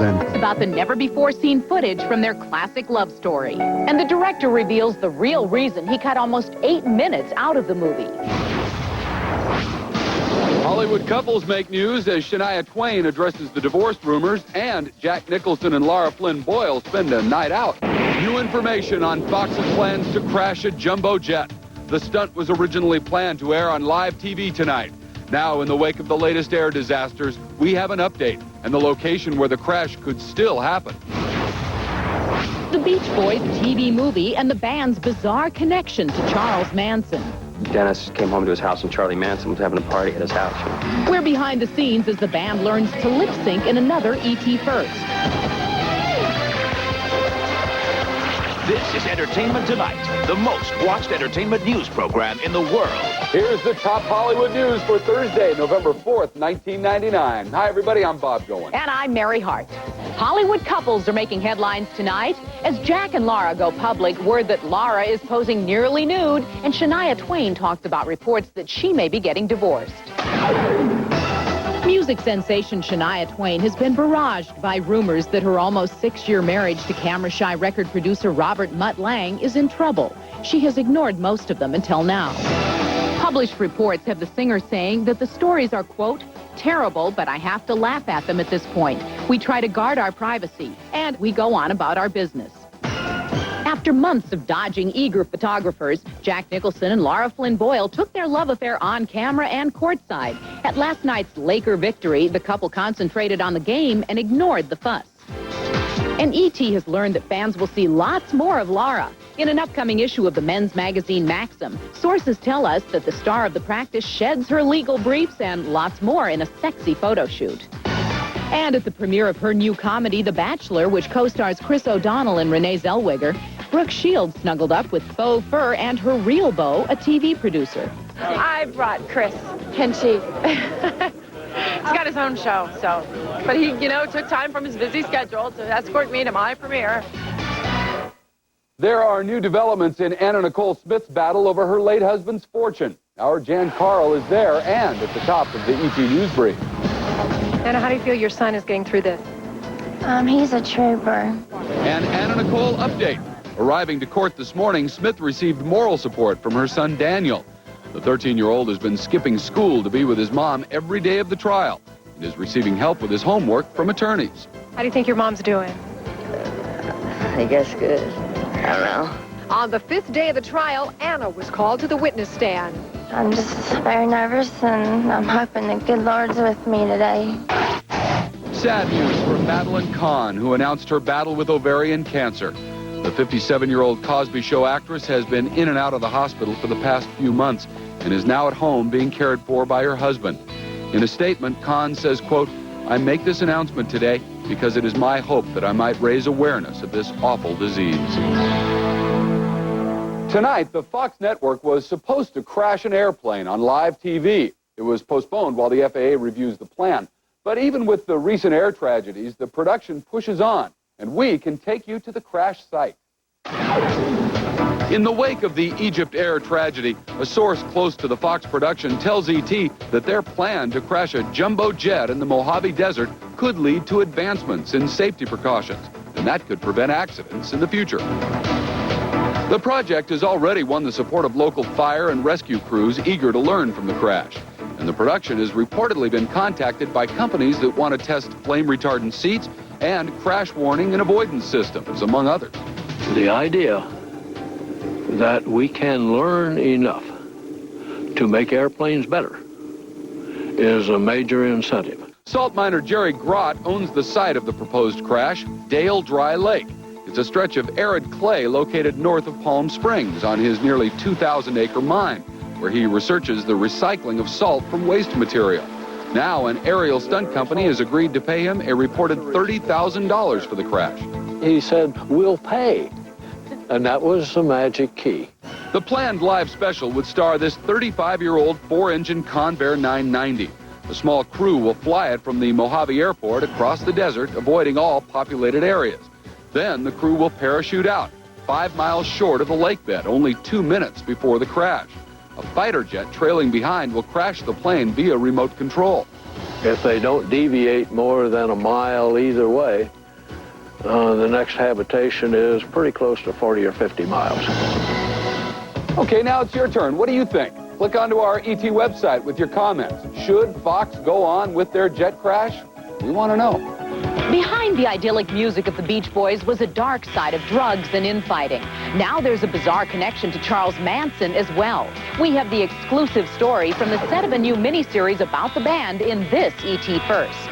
then. It's about the never-before-seen footage from their classic love story. And the director reveals the real reason he cut almost 8 minutes out of the movie. Hollywood couples make news as Shania Twain addresses the divorce rumors and Jack Nicholson and Lara Flynn Boyle spend a night out. New information on Fox's plans to crash a jumbo jet. The stunt was originally planned to air on live TV tonight. Now, in the wake of the latest air disasters, we have an update and the location where the crash could still happen. The Beach Boys TV movie and the band's bizarre connection to Charles Manson. Dennis came home to his house and Charlie Manson was having a party at his house. We're behind the scenes as the band learns to lip sync in another E.T. first. This is Entertainment Tonight, the most watched entertainment news program in the world. Here's the top Hollywood news for Thursday, November 4th, 1999. Hi, everybody. I'm Bob Goen. And I'm Mary Hart. Hollywood couples are making headlines tonight as Jack and Lara go public. Word that Lara is posing nearly nude, and Shania Twain talks about reports that she may be getting divorced. Music sensation Shania Twain has been barraged by rumors that her almost 6-year marriage to camera-shy record producer Robert Mutt Lange is in trouble. She has ignored most of them until now. Published reports have the singer saying that the stories are, quote, terrible, but I have to laugh at them at this point. We try to guard our privacy, and we go on about our business. After months of dodging eager photographers, Jack Nicholson and Lara Flynn Boyle took their love affair on camera and courtside. At last night's Laker victory, the couple concentrated on the game and ignored the fuss. And E.T. has learned that fans will see lots more of Lara. In an upcoming issue of the men's magazine Maxim, sources tell us that the star of the practice sheds her legal briefs and lots more in a sexy photo shoot. And at the premiere of her new comedy, The Bachelor, which co-stars Chris O'Donnell and Renee Zellweger, Brooke Shields snuggled up with faux fur and her real beau, a TV producer. I brought Chris Kinchy. He's got his own show, so. But he, took time from his busy schedule to escort me to my premiere. There are new developments in Anna Nicole Smith's battle over her late husband's fortune. Our Jan Carl is there and at the top of the ET News Brief. Anna, how do you feel your son is getting through this? He's a trooper. An Anna Nicole update. Arriving to court this morning, Smith received moral support from her son Daniel. The 13-year-old has been skipping school to be with his mom every day of the trial and is receiving help with his homework from attorneys. How do you think your mom's doing? I guess good. I don't know. On the 5th day of the trial, Anna was called to the witness stand. I'm just very nervous, and I'm hoping the good Lord's with me today. Sad news for Madeline Kahn, who announced her battle with ovarian cancer. The 57-year-old Cosby Show actress has been in and out of the hospital for the past few months and is now at home being cared for by her husband. In a statement, Kahn says, quote, I make this announcement today because it is my hope that I might raise awareness of this awful disease. Tonight, the Fox network was supposed to crash an airplane on live TV. It was postponed while the FAA reviews the plan. But even with the recent air tragedies, the production pushes on, and we can take you to the crash site. In the wake of the Egypt Air tragedy, a source close to the Fox production tells ET that their plan to crash a jumbo jet in the Mojave Desert could lead to advancements in safety precautions, and that could prevent accidents in the future. The project has already won the support of local fire and rescue crews eager to learn from the crash. And the production has reportedly been contacted by companies that want to test flame-retardant seats and crash warning and avoidance systems, among others. The idea that we can learn enough to make airplanes better is a major incentive. Salt miner Jerry Grott owns the site of the proposed crash, Dale Dry Lake. It's a stretch of arid clay located north of Palm Springs on his nearly 2,000-acre mine, where he researches the recycling of salt from waste material. Now, an aerial stunt company has agreed to pay him a reported $30,000 for the crash. He said, we'll pay. And that was the magic key. The planned live special would star this 35-year-old 4-engine Convair 990. A small crew will fly it from the Mojave Airport across the desert, avoiding all populated areas. Then the crew will parachute out, 5 miles short of the lake bed, only 2 minutes before the crash. A fighter jet trailing behind will crash the plane via remote control. If they don't deviate more than a mile either way, the next habitation is pretty close to 40 or 50 miles. Okay, now it's your turn. What do you think? Click onto our ET website with your comments. Should Fox go on with their jet crash? We want to know. Behind the idyllic music of the Beach Boys was a dark side of drugs and infighting. Now there's a bizarre connection to Charles Manson as well. We have the exclusive story from the set of a new miniseries about the band in this ET First.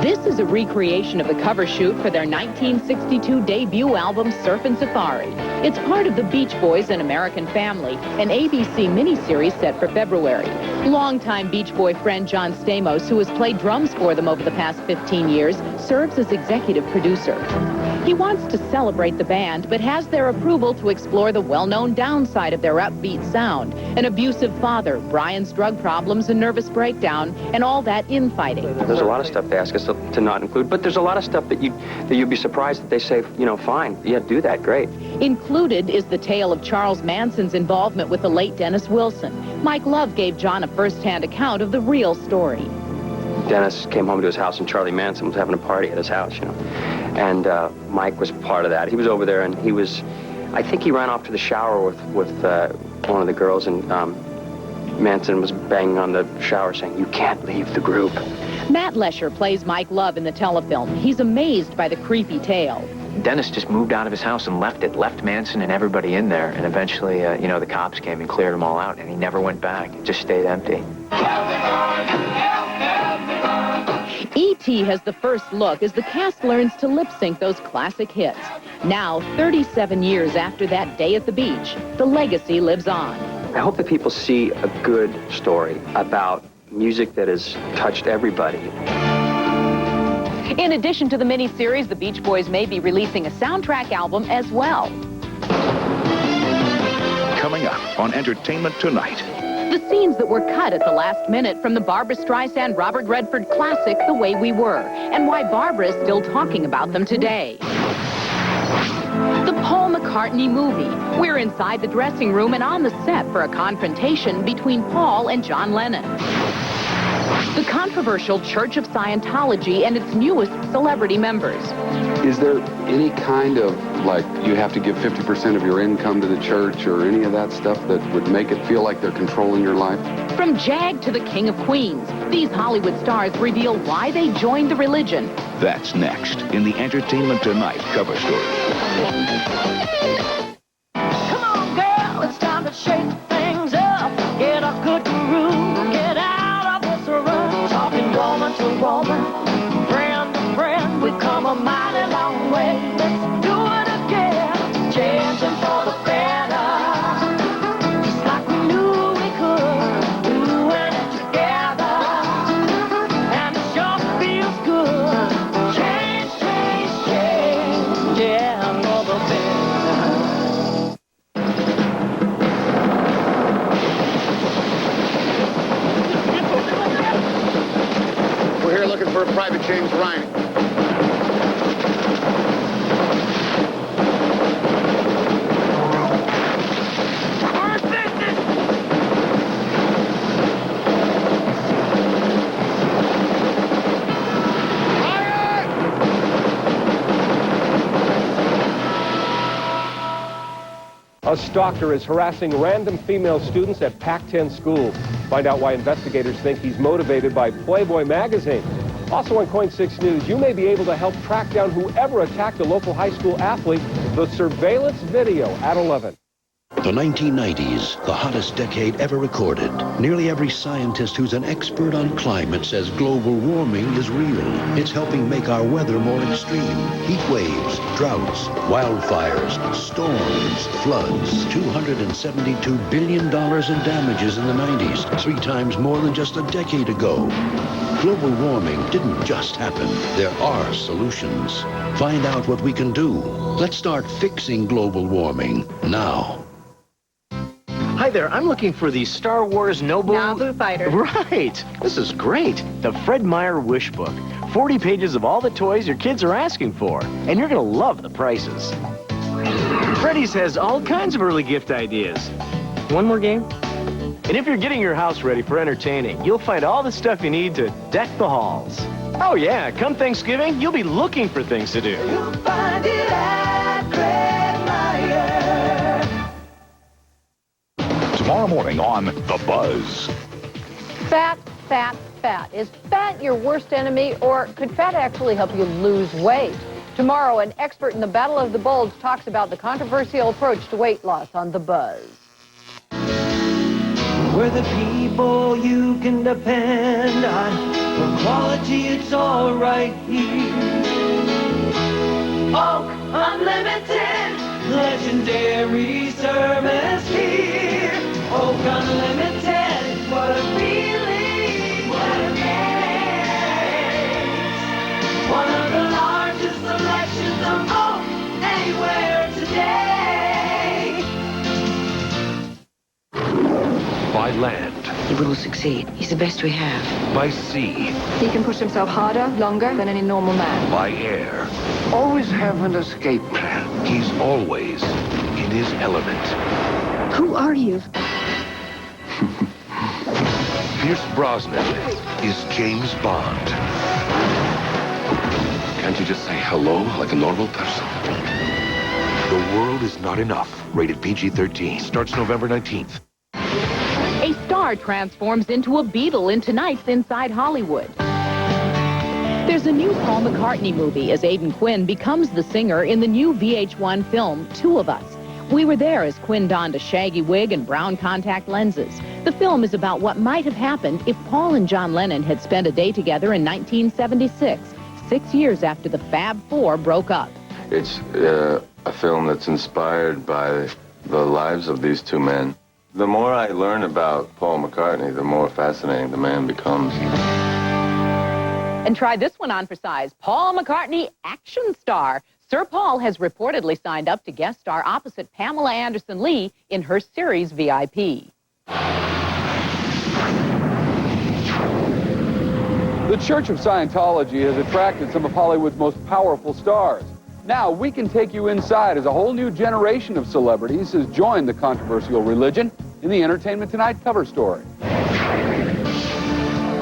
This is a recreation of the cover shoot for their 1962 debut album, Surfin' Safari. It's part of the Beach Boys and American Family, an ABC miniseries set for February. Longtime Beach Boy friend John Stamos, who has played drums for them over the past 15 years, serves as executive producer. He wants to celebrate the band, but has their approval to explore the well-known downside of their upbeat sound. An abusive father, Brian's drug problems and nervous breakdown, and all that infighting. There's a lot of stuff they ask us to not include, but there's a lot of stuff that you'd be surprised that they say, you know, fine, yeah, do that, great. Included is the tale of Charles Manson's involvement with the late Dennis Wilson. Mike Love gave John a first-hand account of the real story. Dennis came home to his house and Charlie Manson was having a party at his house, you know. And Mike was part of that. He was over there and he was, I think he ran off to the shower with one of the girls, and Manson was banging on the shower saying, "You can't leave the group." Matt Lesher plays Mike Love in the telefilm. He's amazed by the creepy tale. Dennis just moved out of his house and left Manson and everybody in there. And eventually, you know, the cops came and cleared them all out, and he never went back. It just stayed empty. E.T. has the first look as the cast learns to lip-sync those classic hits. Now, 37 years after that day at the beach, the legacy lives on. I hope that people see a good story about music that has touched everybody. In addition to the miniseries, the Beach Boys may be releasing a soundtrack album as well. Coming up on Entertainment Tonight. The scenes that were cut at the last minute from the Barbra Streisand Robert Redford classic, The Way We Were, and why Barbra is still talking about them today. The Paul McCartney movie. We're inside the dressing room and on the set for a confrontation between Paul and John Lennon. The controversial Church of Scientology and its newest celebrity members. Is there any kind of, like, you have to give 50% of your income to the church or any of that stuff that would make it feel like they're controlling your life? From Jag to the King of Queens, these Hollywood stars reveal why they joined the religion. That's next in the Entertainment Tonight cover story. Come on, girl, it's time to shake things up. Get a good groove, get out of this rut. Talking woman to woman, friend to friend, we've come a mighty long way. Let's do it again, changing for the better. Just like we knew we could, doing it together. And it sure feels good. Change, change, change, yeah, for the better. We're here looking for a Private James Ryan. A stalker is harassing random female students at Pac-10 schools. Find out why investigators think he's motivated by Playboy magazine. Also on KOIN 6 News, you may be able to help track down whoever attacked a local high school athlete. The surveillance video at 11. The 1990s, the hottest decade ever recorded. Nearly every scientist who's an expert on climate says global warming is real. It's helping make our weather more extreme. Heat waves, droughts, wildfires, storms, floods. $272 billion in damages in the 90s, 3 times more than just a decade ago. Global warming didn't just happen. There are solutions. Find out what we can do. Let's start fixing global warming now. Hi there, I'm looking for the Star Wars Naboo fighter. Right. This is great. The Fred Meyer Wish Book. 40 pages of all the toys your kids are asking for. And you're going to love the prices. Freddy's has all kinds of early gift ideas. One more game? And if you're getting your house ready for entertaining, you'll find all the stuff you need to deck the halls. Oh yeah, come Thanksgiving, you'll be looking for things to do. You'll find it at Fred Meyer. Tomorrow morning on The Buzz. Fat, fat, fat. Is fat your worst enemy, or could fat actually help you lose weight? Tomorrow, an expert in the Battle of the Bulge talks about the controversial approach to weight loss on The Buzz. We're the people you can depend on. For quality, it's all right here. Oak Unlimited, legendary service here. Oak Unlimited, what a feeling, what a makes. One of the largest selections of oak anywhere today. By land. He will succeed. He's the best we have. By sea. He can push himself harder, longer than any normal man. By air. Always have an escape plan. He's always in his element. Who are you? Pierce Brosnan is James Bond. Can't you just say hello like a normal person? The World Is Not Enough. Rated PG-13. Starts November 19th. A star transforms into a beetle in tonight's Inside Hollywood. There's a new Paul McCartney movie as Aidan Quinn becomes the singer in the new VH1 film, Two of Us. We were there as Quinn donned a shaggy wig and brown contact lenses. The film is about what might have happened if Paul and John Lennon had spent a day together in 1976, 6 years after the Fab Four broke up. It's a film that's inspired by the lives of these two men. The more I learn about Paul McCartney, the more fascinating the man becomes. And try this one on for size. Paul McCartney, action star. Sir Paul has reportedly signed up to guest star opposite Pamela Anderson Lee in her series VIP. The Church of Scientology has attracted some of Hollywood's most powerful stars. Now, we can take you inside as a whole new generation of celebrities has joined the controversial religion in the Entertainment Tonight cover story.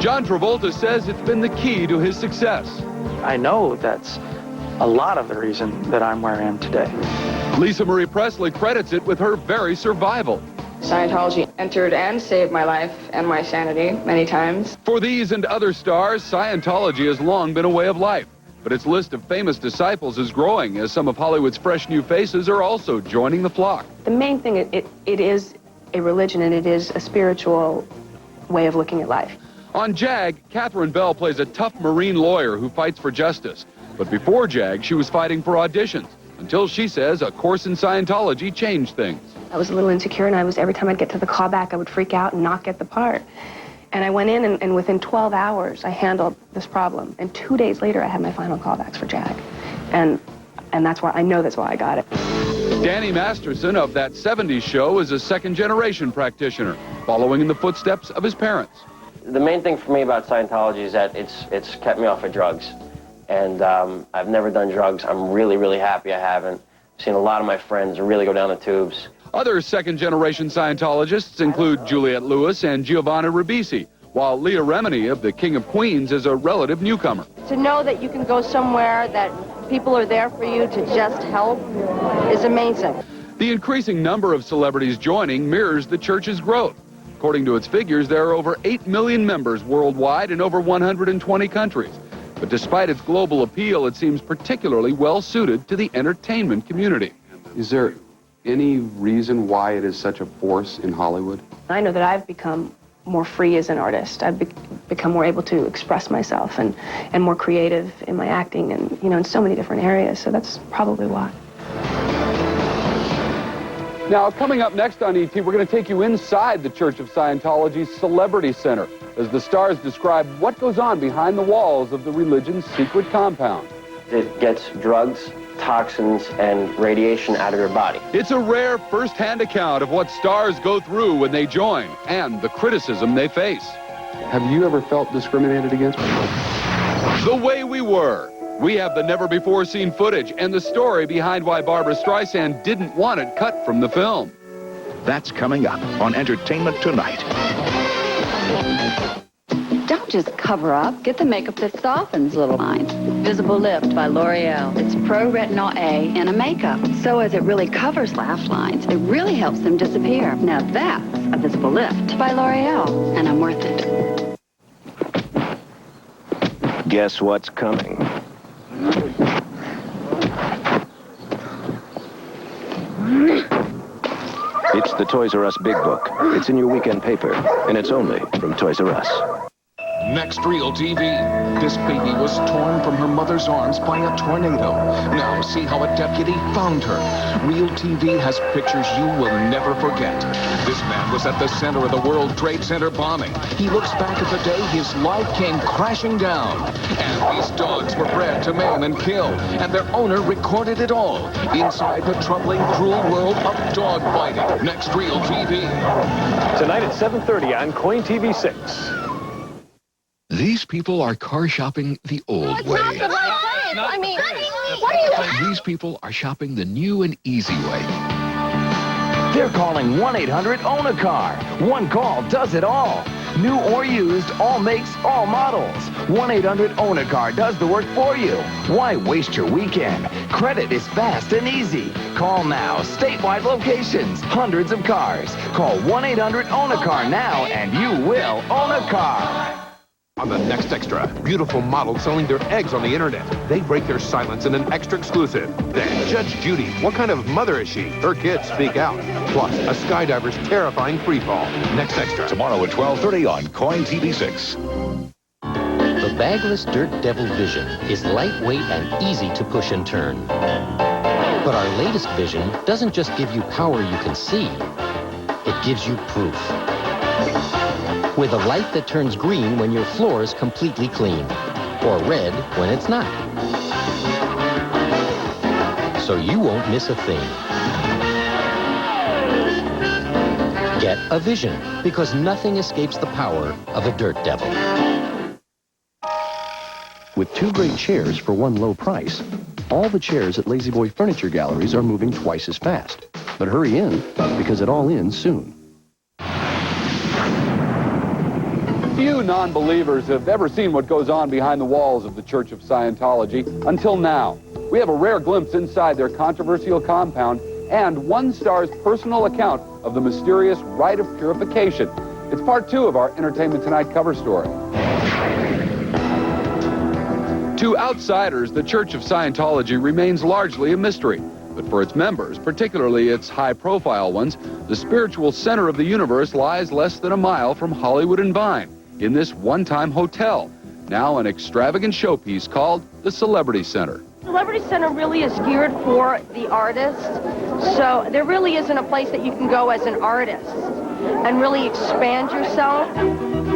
John Travolta says it's been the key to his success. I know that's a lot of the reason that I'm where I am today. Lisa Marie Presley credits it with her very survival. Scientology entered and saved my life and my sanity many times. For these and other stars, Scientology has long been a way of life. But its list of famous disciples is growing as some of Hollywood's fresh new faces are also joining the flock. The main thing, it is a religion and it is a spiritual way of looking at life. On JAG, Catherine Bell plays a tough Marine lawyer who fights for justice. But before JAG, she was fighting for auditions, until she says a course in Scientology changed things. I was a little insecure, and every time I'd get to the callback, I would freak out and not get the part. And I went in, and within 12 hours, I handled this problem. And 2 days later, I had my final callbacks for JAG. And that's why, I know that's why I got it. Danny Masterson of That 70s Show is a second-generation practitioner, following in the footsteps of his parents. The main thing for me about Scientology is that it's kept me off of drugs. And I've never done drugs. I'm really, really happy I haven't. I've seen a lot of my friends really go down the tubes. Other second-generation Scientologists include Juliette Lewis and Giovanna Ribisi, while Leah Remini of the King of Queens is a relative newcomer. To know that you can go somewhere that people are there for you to just help is amazing. The increasing number of celebrities joining mirrors the church's growth. According to its figures, there are over 8 million members worldwide in over 120 countries. But despite its global appeal, it seems particularly well-suited to the entertainment community. Is there any reason why it is such a force in Hollywood? I know that I've become more free as an artist. I've become more able to express myself and more creative in my acting and, in so many different areas. So that's probably why. Now, coming up next on ET, we're going to take you inside the Church of Scientology's Celebrity Center as the stars describe what goes on behind the walls of the religion's secret compound. It gets drugs, toxins, and radiation out of your body. It's a rare first-hand account of what stars go through when they join and the criticism they face. Have you ever felt discriminated against? The Way We Were. We have the never-before-seen footage and the story behind why Barbra Streisand didn't want it cut from the film. That's coming up on Entertainment Tonight. Don't just cover up. Get the makeup that softens little lines. Visible Lift by L'Oreal. It's Pro-Retinol A in a makeup. So as it really covers laugh lines, it really helps them disappear. Now that's a Visible Lift by L'Oreal, and I'm worth it. Guess what's coming? It's the Toys R Us Big Book. It's in your weekend paper, and it's only from Toys R Us. Next Real TV. This baby was torn from her mother's arms by a tornado. Now see how a deputy found her. Real TV has pictures you will never forget. This man was at the center of the World Trade Center bombing. He looks back at the day his life came crashing down. And these dogs were bred to maim and kill. And their owner recorded it all inside the troubling, cruel world of dog fighting. Next Real TV. Tonight at 7:30 on Coin TV 6. These people are car shopping the old way. I mean, what are you... These people are shopping the new and easy way. They're calling 1-800-OWN-A-CAR. One call does it all. New or used, all makes, all models. 1-800-OWN-A-CAR does the work for you. Why waste your weekend? Credit is fast and easy. Call now. Statewide locations. Hundreds of cars. Call 1-800-OWN-A-CAR now and you will own a car. On the Next Extra, beautiful models selling their eggs on the internet. They break their silence in an extra exclusive. Then, Judge Judy, what kind of mother is she? Her kids speak out. Plus, a skydiver's terrifying freefall. Next Extra. Tomorrow at 12:30 on Coin TV 6. The bagless Dirt Devil Vision is lightweight and easy to push and turn. But our latest Vision doesn't just give you power you can see, it gives you proof. With a light that turns green when your floor is completely clean, or red when it's not. So you won't miss a thing. Get a Vision, because nothing escapes the power of a Dirt Devil. With 2 great chairs for one low price, all the chairs at Lazy Boy Furniture Galleries are moving twice as fast. But hurry in, because it all ends soon. Few non-believers have ever seen what goes on behind the walls of the Church of Scientology until now. We have a rare glimpse inside their controversial compound and one star's personal account of the mysterious rite of purification. It's part 2 of our Entertainment Tonight cover story. To outsiders, the Church of Scientology remains largely a mystery. But for its members, particularly its high-profile ones, the spiritual center of the universe lies less than a mile from Hollywood and Vine, in this one-time hotel, now an extravagant showpiece called the Celebrity Center. Celebrity Center really is geared for the artist, so there really isn't a place that you can go as an artist and really expand yourself.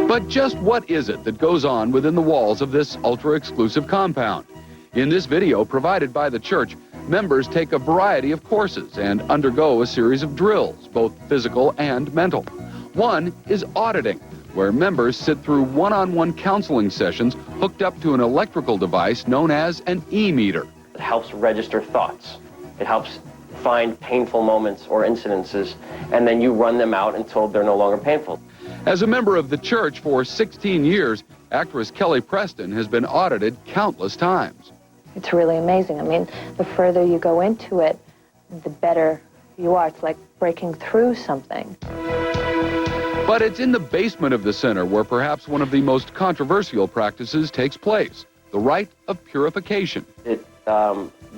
But just what is it that goes on within the walls of this ultra-exclusive compound? In this video provided by the church, members take a variety of courses and undergo a series of drills, both physical and mental. One is auditing, where members sit through one-on-one counseling sessions hooked up to an electrical device known as an e-meter. It helps register thoughts. It helps find painful moments or incidences, and then you run them out until they're no longer painful. As a member of the church for 16 years, actress Kelly Preston has been audited countless times. It's really amazing. I mean, the further you go into it, the better you are. It's like breaking through something. But it's in the basement of the center where perhaps one of the most controversial practices takes place, the rite of purification. It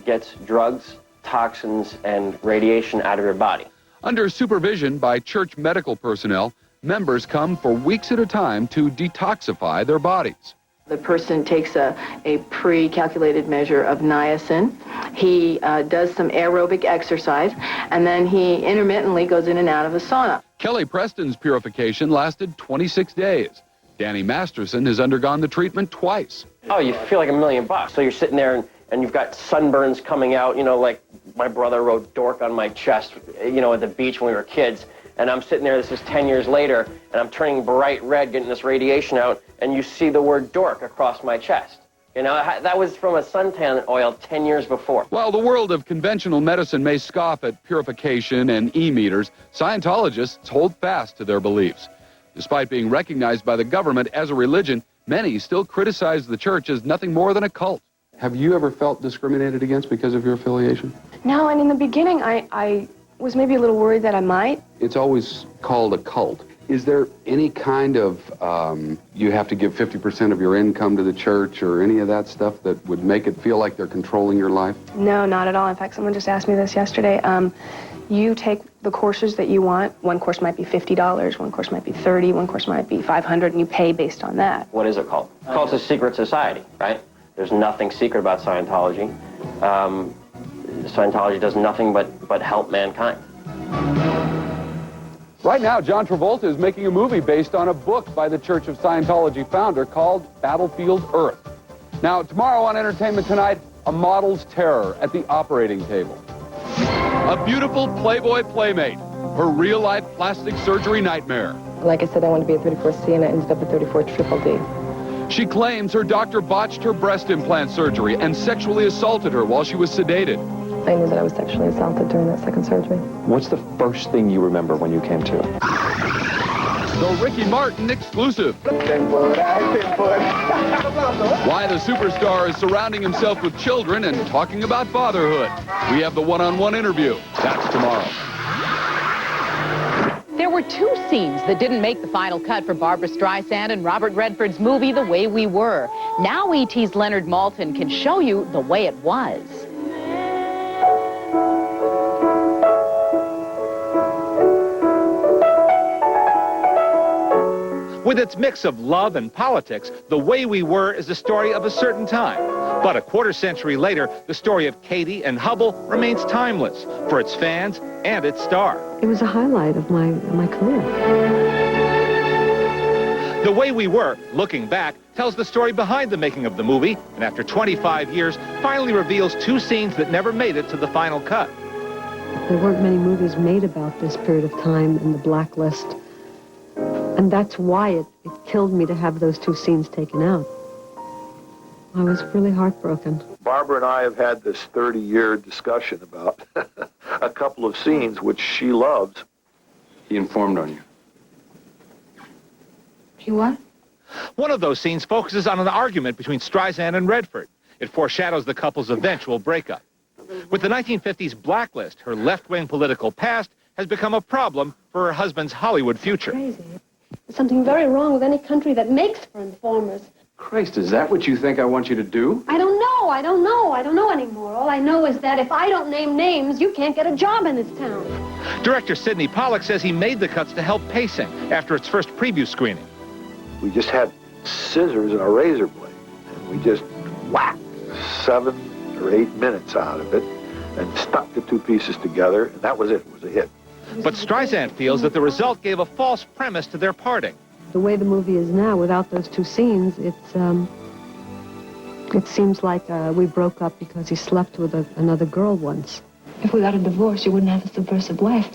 gets drugs, toxins, and radiation out of your body. Under supervision by church medical personnel, members come for weeks at a time to detoxify their bodies. The person takes a pre-calculated measure of niacin. He does some aerobic exercise, and then he intermittently goes in and out of a sauna. Kelly Preston's purification lasted 26 days. Danny Masterson has undergone the treatment twice. Oh, you feel like $1 million. So you're sitting there and you've got sunburns coming out, you know, like my brother wrote dork on my chest, you know, at the beach when we were kids. And I'm sitting there, this is 10 years later, and I'm turning bright red, getting this radiation out, and you see the word dork across my chest. You know, that was from a suntan oil 10 years before. While the world of conventional medicine may scoff at purification and e-meters, Scientologists hold fast to their beliefs. Despite being recognized by the government as a religion, many still criticize the church as nothing more than a cult. Have you ever felt discriminated against because of your affiliation? No, and in the beginning, I was maybe a little worried that I might. It's always called a cult. Is there any kind of, you have to give 50% of your income to the church or any of that stuff that would make it feel like they're controlling your life? No, not at all. In fact, someone just asked me this yesterday. You take the courses that you want. One course might be $50, one course might be $30, one course might be $500, and you pay based on that. What is it called? It's called a secret society, right? There's nothing secret about Scientology. Scientology does nothing but help mankind. Right now, John Travolta is making a movie based on a book by the Church of Scientology founder called Battlefield Earth. Now, tomorrow on Entertainment Tonight, a model's terror at the operating table. A beautiful Playboy playmate, her real-life plastic surgery nightmare. Like I said, I wanted to be a 34C, and I ended up a 34 Triple D. She claims her doctor botched her breast implant surgery and sexually assaulted her while she was sedated. I knew that I was sexually assaulted during that second surgery. What's the first thing you remember when you came to? The Ricky Martin exclusive. Why the superstar is surrounding himself with children and talking about fatherhood. We have the one-on-one interview. That's tomorrow. There were two scenes that didn't make the final cut for Barbra Streisand and Robert Redford's movie, The Way We Were. Now E.T.'s Leonard Maltin can show you the way it was. With its mix of love and politics, The Way We Were is the story of a certain time. But a quarter century later, the story of Katie and Hubble remains timeless for its fans and its star. It was a highlight of my career. The Way We Were, looking back, tells the story behind the making of the movie, and after 25 years, finally reveals two scenes that never made it to the final cut. There weren't many movies made about this period of time in the blacklist. And that's why it killed me to have those two scenes taken out. I was really heartbroken. Barbara and I have had this 30-year discussion about a couple of scenes which she loves. He informed on you. He what? One of those scenes focuses on an argument between Streisand and Redford. It foreshadows the couple's eventual breakup. With the 1950s blacklist, her left-wing political past has become a problem for her husband's Hollywood future. Crazy. There's something very wrong with any country that makes for informers. Christ, is that what you think I want you to do? I don't know anymore. All I know is that if I don't name names, you can't get a job in this town. Director Sidney Pollack says he made the cuts to help pacing after its first preview screening. We just had scissors and a razor blade, and we just whacked 7 or 8 minutes out of it and stuck the two pieces together, and that was it. It was a hit. But Streisand feels that the result gave a false premise to their parting. The way the movie is now, without those two scenes, it seems like we broke up because he slept with another girl once. If we got a divorce, you wouldn't have a subversive wife.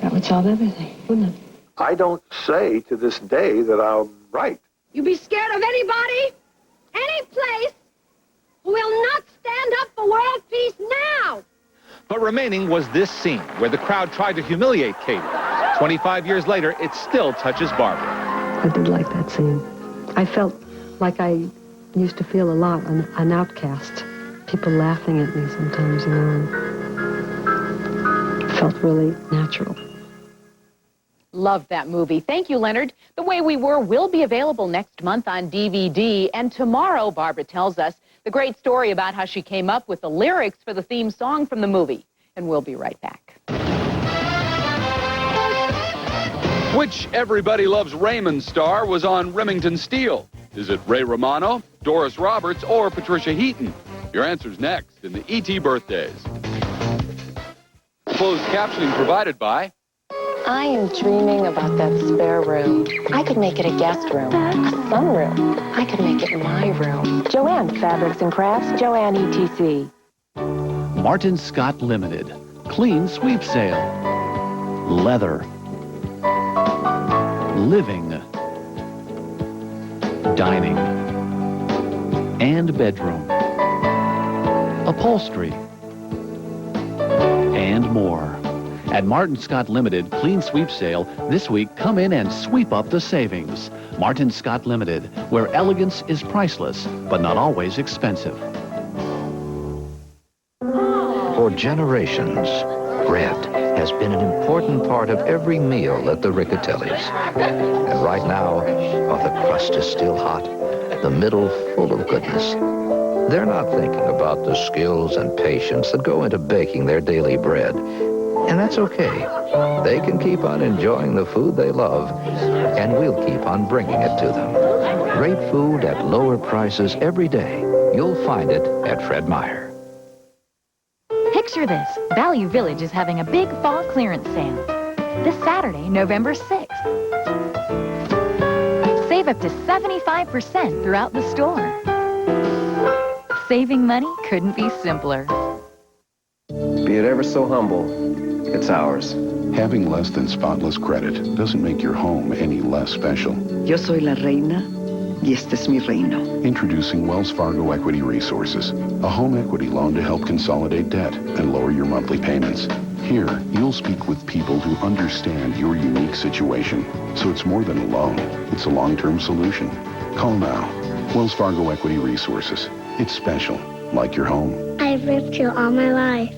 That would solve everything, wouldn't it? I don't say to this day that I'm right. You be scared of anybody, any place, who will not stand up for world peace now. But remaining was this scene where the crowd tried to humiliate Katie. 25 years later, it still touches Barbara. I did like that scene. I felt like I used to feel a lot, an outcast. People laughing at me sometimes, you know. It felt really natural. Loved that movie. Thank you, Leonard. The Way We Were will be available next month on DVD. And tomorrow, Barbara tells us the great story about how she came up with the lyrics for the theme song from the movie. And we'll be right back. Which Everybody Loves Raymond star was on Remington Steele? Is it Ray Romano, Doris Roberts, or Patricia Heaton? Your answer's next in the E.T. Birthdays. Closed captioning provided by... I am dreaming about that spare room. I could make it a guest room, a sunroom. I could make it my room. Joanne Fabrics and Crafts, Joanne ETC. Martin Scott Limited. Clean sweep sale. Leather. Living. Dining. and bedroom, upholstery, and more. At Martin Scott Limited Clean Sweep Sale this week, come in and sweep up the savings. Martin Scott Limited, where elegance is priceless, but not always expensive. For generations, bread has been an important part of every meal at the Riccatellis. And right now, while the crust is still hot, the middle full of goodness, they're not thinking about the skills and patience that go into baking their daily bread. And that's okay. They can keep on enjoying the food they love, and we'll keep on bringing it to them. Great food at lower prices every day. You'll find it at Fred Meyer. Picture this. Value Village is having a big fall clearance sale. This Saturday, November 6th. Save up to 75% throughout the store. Saving money couldn't be simpler. Be it ever so humble, it's ours. Having less than spotless credit doesn't make your home any less special. Yo soy la reina, y este es mi reino. Introducing Wells Fargo Equity Resources, a home equity loan to help consolidate debt and lower your monthly payments. Here, you'll speak with people who understand your unique situation. So it's more than a loan. It's a long-term solution. Call now. Wells Fargo Equity Resources. It's special, like your home. I've lived here all my life.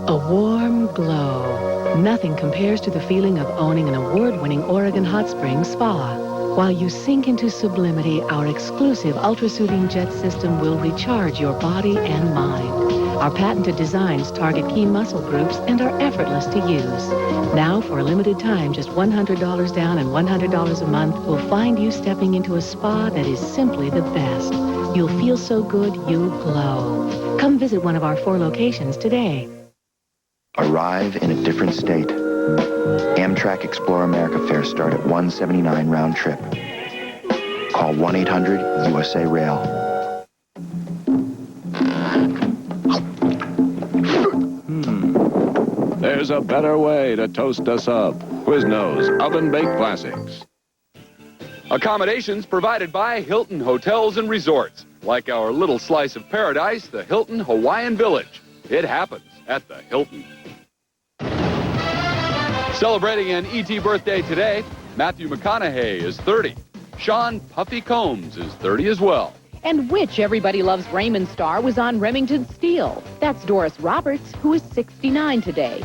A warm glow. Nothing compares to the feeling of owning an award-winning Oregon Hot Springs spa. While you sink into sublimity, our exclusive ultra-soothing jet system will recharge your body and mind. Our patented designs target key muscle groups and are effortless to use. Now, for a limited time, just $100 down and $100 a month will find you stepping into a spa that is simply the best. You'll feel so good, you'll glow. Come visit one of our 4 locations today. Arrive in a different state. Amtrak Explore America fares start at $179 round trip. Call 1-800-USA-RAIL. There's a better way to toast us up. Quiznos Oven-Baked Classics. Accommodations provided by Hilton Hotels and Resorts. Like our little slice of paradise, the Hilton Hawaiian Village. It happens at the Hilton. Celebrating an E.T. birthday today, Matthew McConaughey is 30. Sean Puffy Combs is 30 as well. And which Everybody Loves Raymond star was on Remington Steele? That's Doris Roberts, who is 69 today.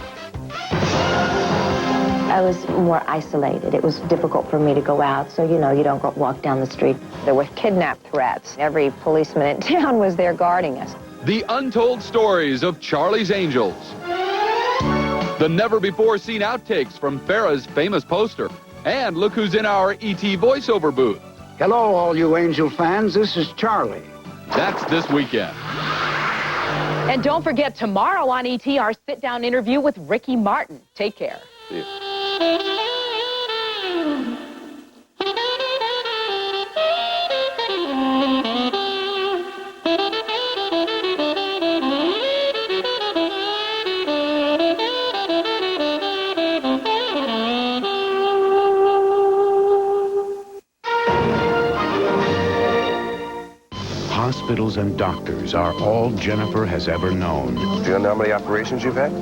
I was more isolated. It was difficult for me to go out, so, you don't go walk down the street. There were kidnap threats. Every policeman in town was there guarding us. The untold stories of Charlie's Angels. The never-before-seen outtakes from Farrah's famous poster. And look who's in our E.T. voiceover booth. Hello, all you Angel fans. This is Charlie. That's this weekend. And don't forget, tomorrow on E.T., our sit-down interview with Ricky Martin. Take care. See you. Hospitals and doctors are all Jennifer has ever known. Do you know how many operations you've had?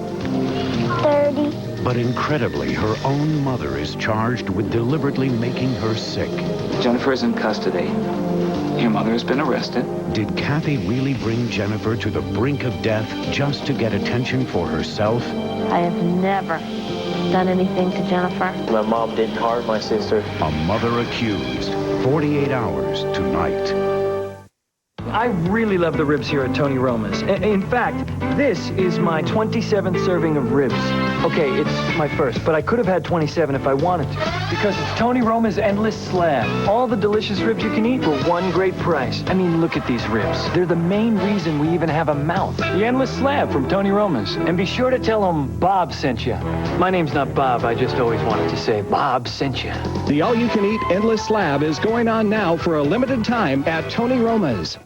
30. But incredibly, her own mother is charged with deliberately making her sick. Jennifer is in custody. Your mother has been arrested. Did Kathy really bring Jennifer to the brink of death just to get attention for herself? I have never done anything to Jennifer. My mom didn't harm my sister. A mother accused. 48 hours tonight. I really love the ribs here at Tony Roma's. In fact, this is my 27th serving of ribs. Okay, it's my first, but I could have had 27 if I wanted to. Because it's Tony Roma's Endless Slab. All the delicious ribs you can eat for one great price. I mean, look at these ribs. They're the main reason we even have a mouth. The Endless Slab from Tony Roma's. And be sure to tell them Bob sent you. My name's not Bob. I just always wanted to say Bob sent you. The all-you-can-eat Endless Slab is going on now for a limited time at Tony Roma's.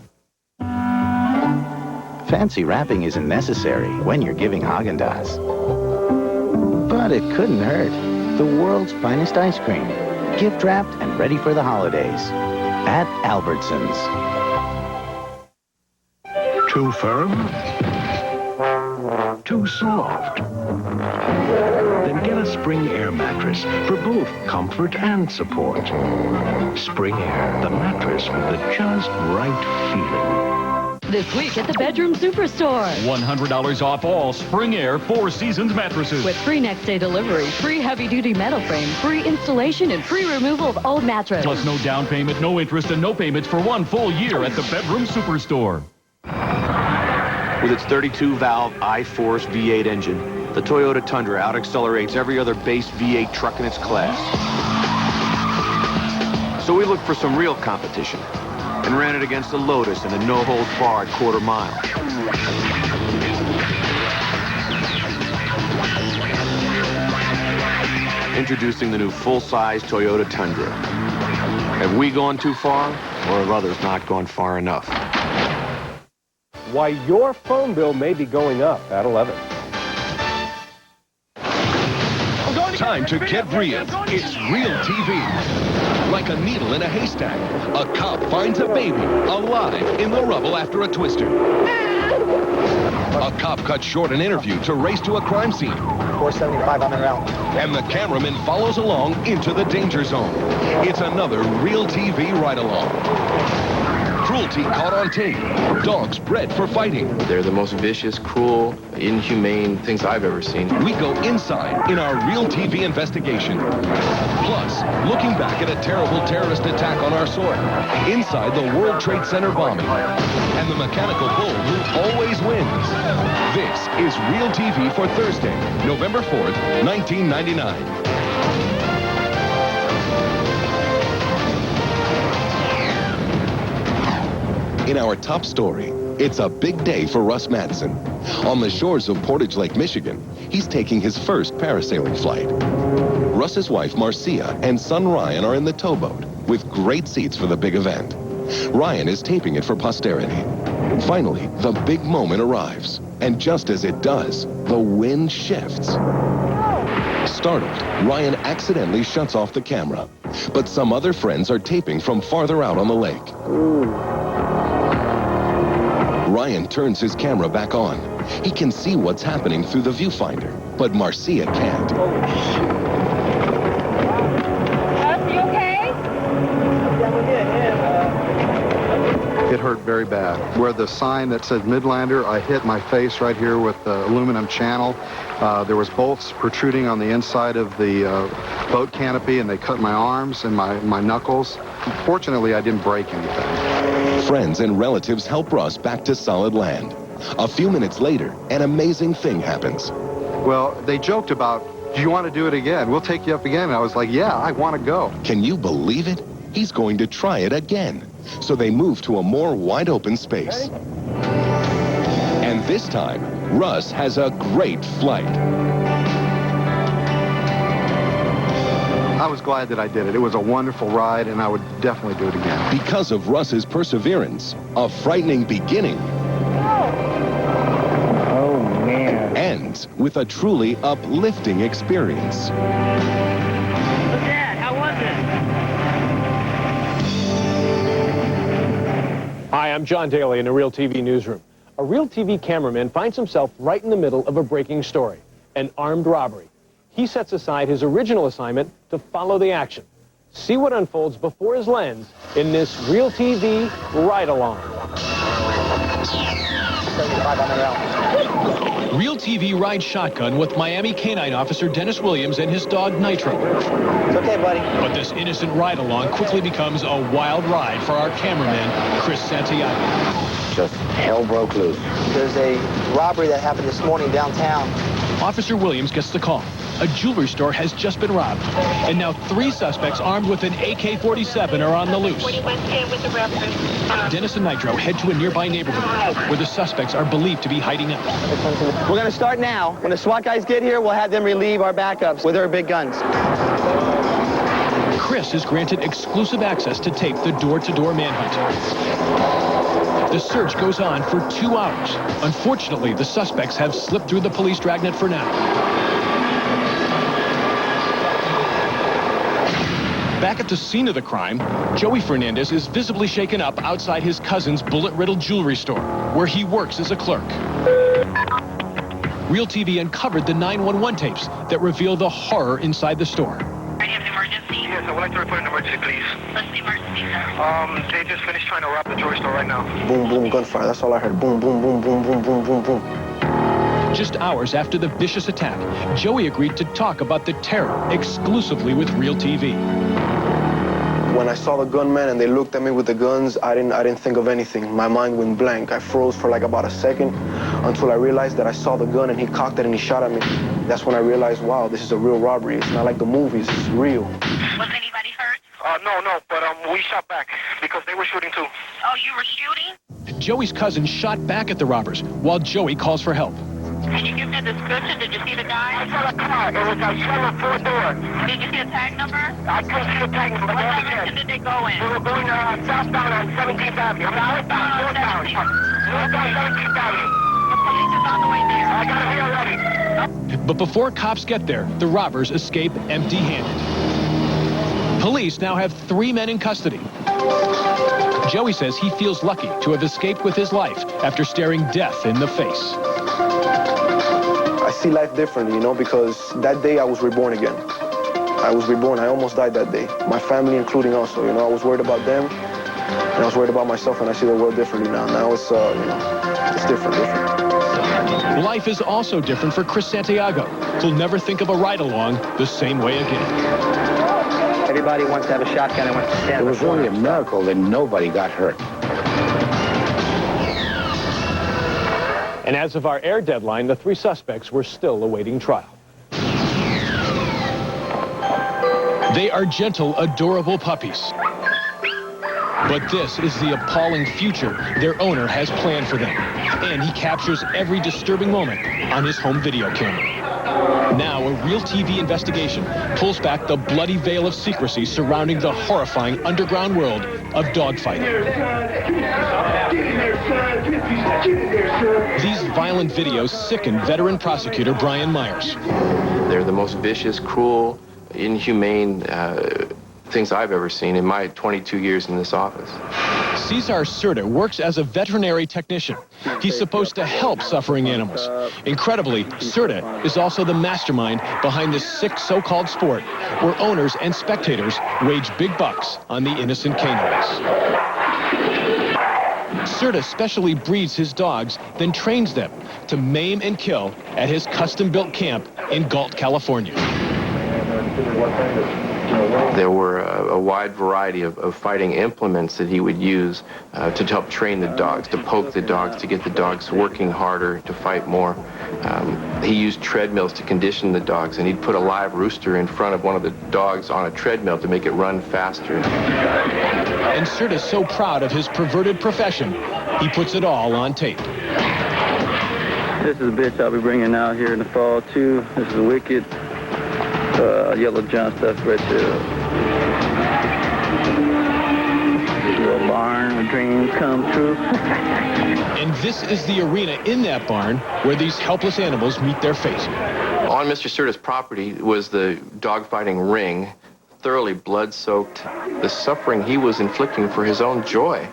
Fancy wrapping isn't necessary when you're giving Haagen-Dazs. But it couldn't hurt. The world's finest ice cream. Gift wrapped and ready for the holidays. At Albertsons. Too firm? Too soft? Then get a Spring Air mattress for both comfort and support. Spring Air, the mattress with the just right feeling. This week at the Bedroom Superstore. $100 off all Spring Air 4 Seasons mattresses. With free next-day delivery, free heavy-duty metal frame, free installation, and free removal of old mattress. Plus no down payment, no interest, and no payments for 1 full year at the Bedroom Superstore. With its 32-valve I-Force V8 engine, the Toyota Tundra out-accelerates every other base V8 truck in its class. So we looked for some real competition and ran it against the Lotus in a no-holds-barred quarter mile. Introducing the new full-size Toyota Tundra. Have we gone too far, or have others not gone far enough? Why your phone bill may be going up at 11. Time to get real. It's real TV. Like a needle in a haystack, a cop finds a baby alive in the rubble after a twister. A cop cuts short an interview to race to a crime scene. 475 on the route. And the cameraman follows along into the danger zone. It's another real TV ride-along. Cruelty caught on tape. Dogs bred for fighting. They're the most vicious, cruel, inhumane things I've ever seen. We go inside in our real TV investigation. Plus, looking back at a terrible terrorist attack on our soil. Inside the World Trade Center bombing. And the mechanical bull who always wins. This is Real TV for Thursday, November 4th, 1999. In our top story, it's a big day for Russ Madsen. On the shores of Portage Lake, Michigan, he's taking his first parasailing flight. Russ's wife, Marcia, and son Ryan are in the towboat with great seats for the big event. Ryan is taping it for posterity. Finally, the big moment arrives. And just as it does, the wind shifts. Startled, Ryan accidentally shuts off the camera. But some other friends are taping from farther out on the lake. Ryan turns his camera back on. He can see what's happening through the viewfinder, but Marcia can't. You okay? It hurt very bad. Where the sign that says Midlander, I hit my face right here with the aluminum channel. There was bolts protruding on the inside of the boat canopy, and they cut my arms and my knuckles. Fortunately, I didn't break anything. Friends and relatives help Russ back to solid land. A few minutes later, an amazing thing happens. Well, they joked about, do you want to do it again? We'll take you up again. And I was like, yeah, I want to go. Can you believe it? He's going to try it again. So they move to a more wide-open space. And this time, Russ has a great flight. I was glad that I did it. It was a wonderful ride, and I would definitely do it again. Because of Russ's perseverance, a frightening beginning ends with a truly uplifting experience. Dad, how was it? Hi, I'm John Daly in a Real TV newsroom. A Real TV cameraman finds himself right in the middle of a breaking story, an armed robbery. He sets aside his original assignment to follow the action. See what unfolds before his lens in this Real TV ride-along. Real TV rides shotgun with Miami Canine Officer Dennis Williams and his dog Nitro. It's okay, buddy. But this innocent ride-along quickly becomes a wild ride for our cameraman, Chris Santiago. Just hell broke loose. There's a robbery that happened this morning downtown. Officer Williams gets the call. A jewelry store has just been robbed. And now 3 suspects armed with an AK-47 are on the loose. Dennis and Nitro head to a nearby neighborhood where the suspects are believed to be hiding out. We're going to start now. When the SWAT guys get here, we'll have them relieve our backups with our big guns. Chris is granted exclusive access to tape the door-to-door manhunt. The search goes on for 2 hours. Unfortunately, the suspects have slipped through the police dragnet for now. Back at the scene of the crime, Joey Fernandez is visibly shaken up outside his cousin's bullet-riddled jewelry store, where he works as a clerk. Real TV uncovered the 911 tapes that reveal the horror inside the store. Emergency? Yes, I would like to report an emergency, please. What's the emergency, sir? They just finished trying to rob the jewelry store right now. Boom, boom, gunfire. That's all I heard. Boom, boom, boom, boom, boom, boom, boom, boom. Just hours after the vicious attack, Joey agreed to talk about the terror exclusively with Real TV. When I saw the gunmen and they looked at me with the guns, I didn't think of anything. My mind went blank. I froze for like about a second until I realized that I saw the gun and he cocked it and he shot at me. That's when I realized, wow, this is a real robbery. It's not like the movies. It's real. Was anybody hurt? No, but we shot back because they were shooting too. Oh, you were shooting? Joey's cousin shot back at the robbers while Joey calls for help. Can you give me a description? Did you see the guy? I saw the car. It was a yellow four-door. Did you see a tag number? I couldn't see the tag number. What direction did they go in? They were going southbound on 17th Avenue. Northbound 17th Avenue. The police is on the way there. I got it here already. But before cops get there, the robbers escape empty-handed. Police now have 3 men in custody. Joey says he feels lucky to have escaped with his life after staring death in the face. I see life differently, you know, because that day I was reborn again. I was reborn. I almost died that day. My family including also, you know. I was worried about them, and I was worried about myself, and I see the world differently now. Now it's, you know, it's different. Life is also different for Chris Santiago, who'll never think of a ride-along the same way again. Everybody wants to have a shotgun and wants to stand. It was really a miracle that nobody got hurt. And as of our air deadline, the 3 suspects were still awaiting trial. They are gentle, adorable puppies. But this is the appalling future their owner has planned for them. And he captures every disturbing moment on his home video camera. Now, a Real TV investigation pulls back the bloody veil of secrecy surrounding the horrifying underground world of dogfighting. These violent videos sicken veteran prosecutor Brian Myers. They're the most vicious, cruel, inhumane things I've ever seen in my 22 years in this office. Cesar Cerda works as a veterinary technician. He's supposed to help suffering animals. Incredibly, Cerda is also the mastermind behind this sick so-called sport where owners and spectators wage big bucks on the innocent canines. Cerda specially breeds his dogs, then trains them to maim and kill at his custom-built camp in Galt, California. There were a wide variety of fighting implements that he would use to help train the dogs, to poke the dogs, to get the dogs working harder, to fight more. He used treadmills to condition the dogs, and he'd put a live rooster in front of one of the dogs on a treadmill to make it run faster. And Cerda's so proud of his perverted profession, he puts it all on tape. This is a bitch I'll be bringing out here in the fall, too. This is a Wicked. Yellow John stuff right there. Little barn where dreams come true. And this is the arena in that barn where these helpless animals meet their fate. On Mr. Cerda's property was the dogfighting ring, thoroughly blood-soaked. The suffering he was inflicting for his own joy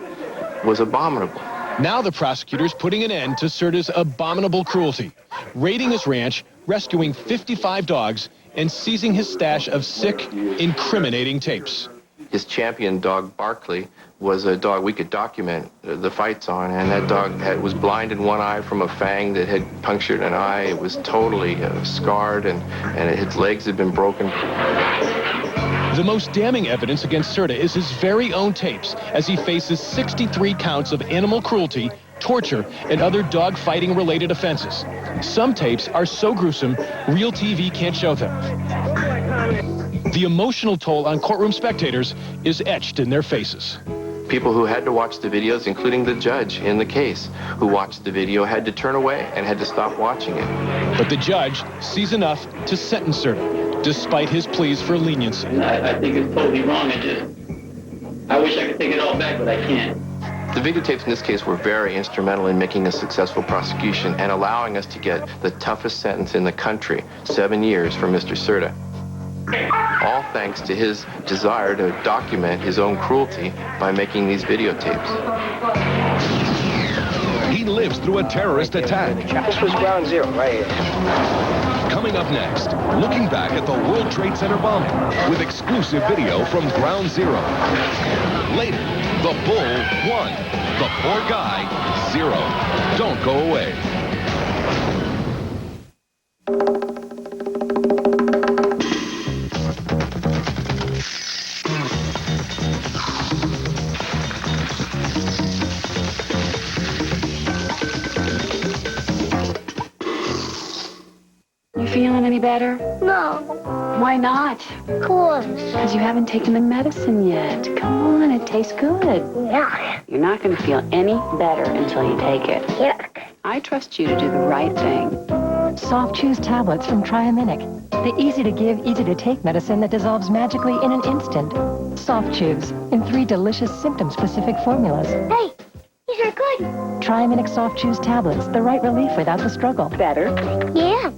was abominable. Now the prosecutor's putting an end to Cerda's abominable cruelty, raiding his ranch, rescuing 55 dogs, and seizing his stash of sick, incriminating tapes. His champion dog, Barkley, was a dog we could document the fights on, and that dog was blind in one eye from a fang that had punctured an eye. It was totally scarred, and its legs had been broken. The most damning evidence against Cerda is his very own tapes, as he faces 63 counts of animal cruelty, torture, and other dog-fighting-related offenses. Some tapes are so gruesome, Real TV can't show them. The emotional toll on courtroom spectators is etched in their faces. People who had to watch the videos, including the judge in the case, who watched the video, had to turn away and had to stop watching it. But the judge sees enough to sentence Cerda, despite his pleas for leniency. I think it's totally wrong. I wish I could take it all back, but I can't. The videotapes in this case were very instrumental in making a successful prosecution and allowing us to get the toughest sentence in the country, 7 years for Mr. Cerda. All thanks to his desire to document his own cruelty by making these videotapes. He lives through a terrorist attack. This was ground zero, right here. Coming up next, looking back at the World Trade Center bombing with exclusive video from Ground Zero. Later, the bull won. The poor guy, 0. Don't go away. You feeling any better? No. Why not? Cause. Because you haven't taken the medicine yet. Come on, it tastes good. Yuck. You're not going to feel any better until you take it. Yuck. I trust you to do the right thing. Soft Chews tablets from Triaminic. The easy-to-give, easy-to-take medicine that dissolves magically in an instant. Soft Chews in 3 delicious symptom-specific formulas. Hey, these are good. Triaminic Soft Chews tablets, the right relief without the struggle. Better? Yeah.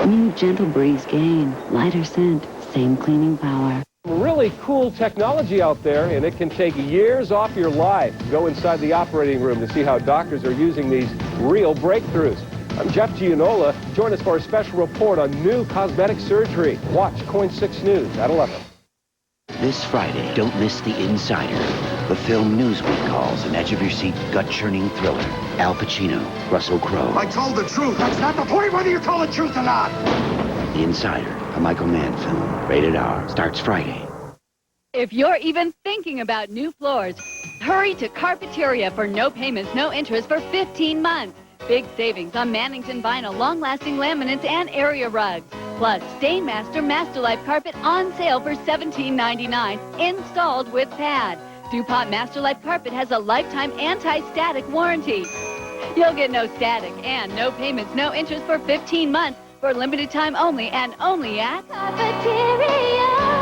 New Gentle Breeze Gain. Lighter scent. Same cleaning power. Really cool technology out there, and it can take years off your life. Go inside the operating room to see how doctors are using these real breakthroughs. I'm Jeff Gianola. Join us for a special report on new cosmetic surgery. Watch KOIN 6 News at 11. This Friday, don't miss The Insider, the film Newsweek calls an edge-of-your-seat, gut-churning thriller. Al Pacino, Russell Crowe. I told the truth. That's not the point whether you tell the truth or not. The Insider, a Michael Mann film, rated R, starts Friday. If you're even thinking about new floors, hurry to Carpeteria for no payments, no interest for 15 months. Big savings on Mannington vinyl, long-lasting laminates, and area rugs. Plus, Stainmaster Masterlife carpet on sale for $17.99, installed with pad. DuPont Masterlife carpet has a lifetime anti-static warranty. You'll get no static and no payments, no interest for 15 months for limited time only and only at Carpeteria.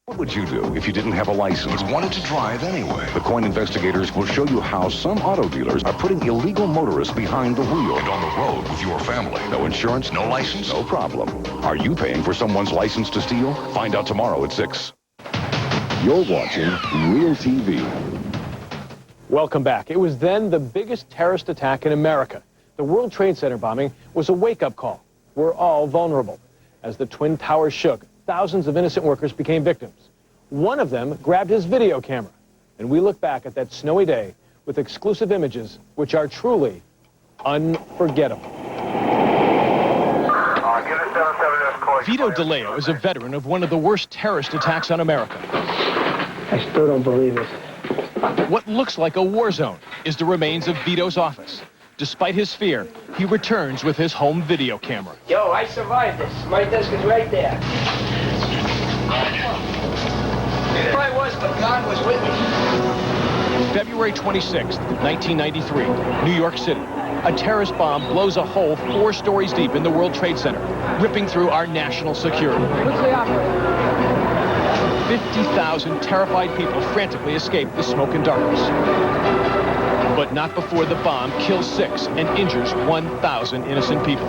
What would you do if you didn't have a license, wanted to drive anyway? The KOIN investigators will show you how some auto dealers are putting illegal motorists behind the wheel. And on the road with your family. No insurance, no license? No problem. Are you paying for someone's license to steal? Find out tomorrow at 6. You're watching Real TV. Welcome back. It was then the biggest terrorist attack in America. The World Trade Center bombing was a wake-up call. We're all vulnerable. As the Twin Towers shook, thousands of innocent workers became victims. One of them grabbed his video camera, and we look back at that snowy day with exclusive images which are truly unforgettable. Vito DeLeo is a veteran of one of the worst terrorist attacks on America. I still don't believe it. What looks like a war zone is the remains of Vito's office. Despite his fear, he returns with his home video camera. Yo, I survived this. My desk is right there. I was, but God was with me. February 26th, 1993, New York City. A terrorist bomb blows a hole 4 stories deep in the World Trade Center, ripping through our national security. 50,000 terrified people frantically escape the smoke and darkness. But not before the bomb kills 6 and injures 1,000 innocent people.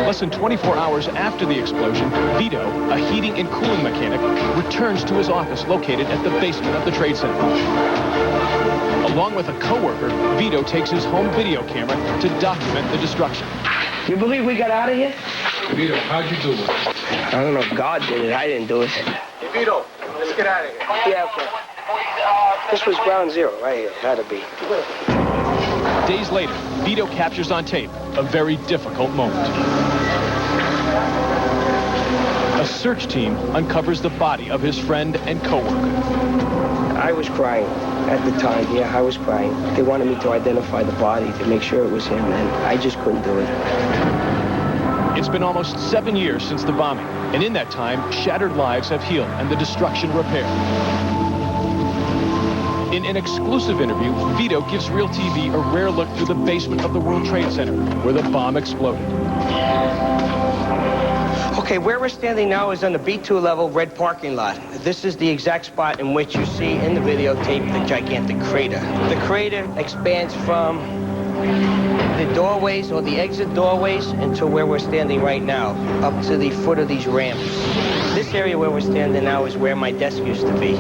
Less than 24 hours after the explosion, Vito, a heating and cooling mechanic, returns to his office located at the basement of the Trade Center. Along with a co-worker, Vito takes his home video camera to document the destruction. You believe we got out of here? Vito, how'd you do it? I don't know if God did it. I didn't do it. Hey, Vito, let's get out of here. Yeah, okay. This was ground zero, right here. Had to be. Days later, Vito captures on tape a very difficult moment. A search team uncovers the body of his friend and co-worker. I was crying at the time. Yeah, I was crying. They wanted me to identify the body to make sure it was him, and I just couldn't do it. It's been almost 7 years since the bombing, and in that time, shattered lives have healed and the destruction repaired. In an exclusive interview, Vito gives Real TV a rare look through the basement of the World Trade Center, where the bomb exploded. Okay, where we're standing now is on the B2 level red parking lot. This is the exact spot in which you see in the videotape the gigantic crater. The crater expands from the doorways or the exit doorways into where we're standing right now, up to the foot of these ramps. This area where we're standing now is where my desk used to be.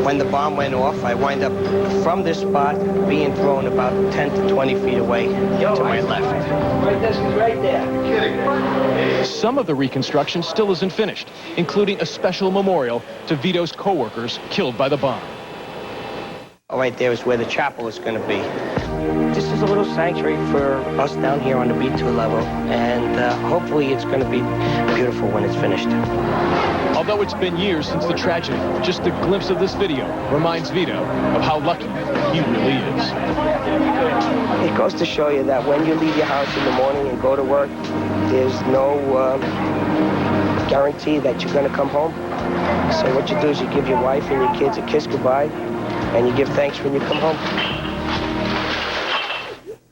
When the bomb went off, I wind up from this spot being thrown about 10 to 20 feet away to my left. My desk is right there. Some of the reconstruction still isn't finished, including a special memorial to Vito's co-workers killed by the bomb. Right there is where the chapel is going to be. This is a little sanctuary for us down here on the B2 level, and hopefully it's going to be beautiful when it's finished. Although it's been years since the tragedy, just a glimpse of this video reminds Vito of how lucky he really is. It goes to show you that when you leave your house in the morning and go to work, there's no guarantee that you're going to come home. So what you do is you give your wife and your kids a kiss goodbye, and you give thanks when you come home.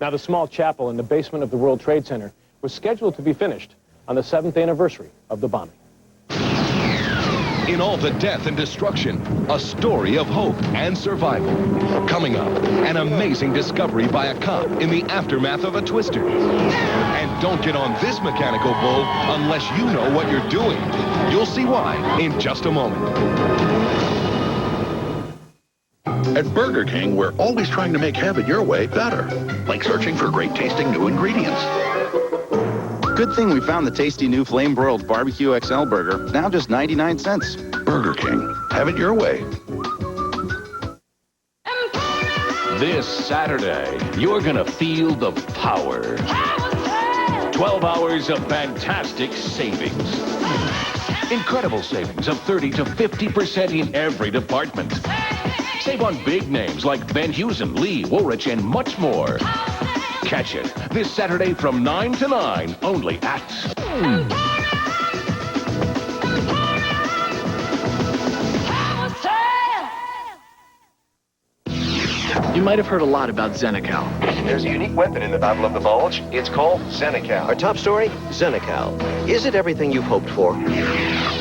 Now, the small chapel in the basement of the World Trade Center was scheduled to be finished on the 7th anniversary of the bombing. In all the death and destruction, a story of hope and survival. Coming up, an amazing discovery by a cop in the aftermath of a twister. And don't get on this mechanical bull unless you know what you're doing. You'll see why in just a moment. At Burger King, we're always trying to make have it your way better, like searching for great tasting new ingredients. Good thing we found the tasty new Flame Broiled Barbecue XL Burger, now just 99 cents. Burger King, have it your way. This Saturday, you're gonna feel the power. 12 hours of fantastic savings. Incredible savings of 30 to 50% in every department. Save on big names like Van Heusen, Lee, Woolrich, and much more. Catch it this Saturday from 9 to 9, only at... You might have heard a lot about Xenical. There's a unique weapon in the Battle of the Bulge. It's called Xenical. Our top story, Xenical. Is it everything you've hoped for?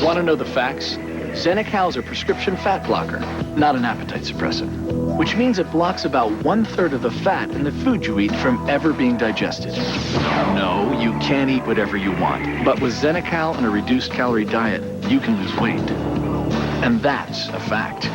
Want to know the facts? Xenical is a prescription fat blocker, not an appetite suppressant, which means it blocks about 1/3 of the fat in the food you eat from ever being digested. No, you can't eat whatever you want, but with Xenical and a reduced calorie diet, you can lose weight. And that's a fact.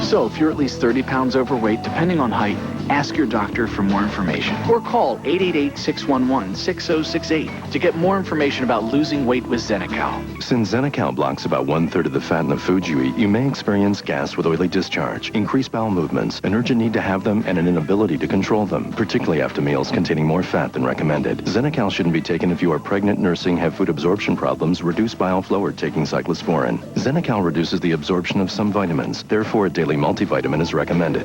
So if you're at least 30 pounds overweight, depending on height, ask your doctor for more information or call 888-611-6068 to get more information about losing weight with Xenical. Since Xenical blocks about 1/3 of the fat in the food you eat, you may experience gas with oily discharge, increased bowel movements, an urgent need to have them, and an inability to control them, particularly after meals containing more fat than recommended. Xenical shouldn't be taken if you are pregnant, nursing, have food absorption problems, reduced bile flow, or taking cyclosporin. Xenical reduces the absorption of some vitamins. Therefore, a daily multivitamin is recommended.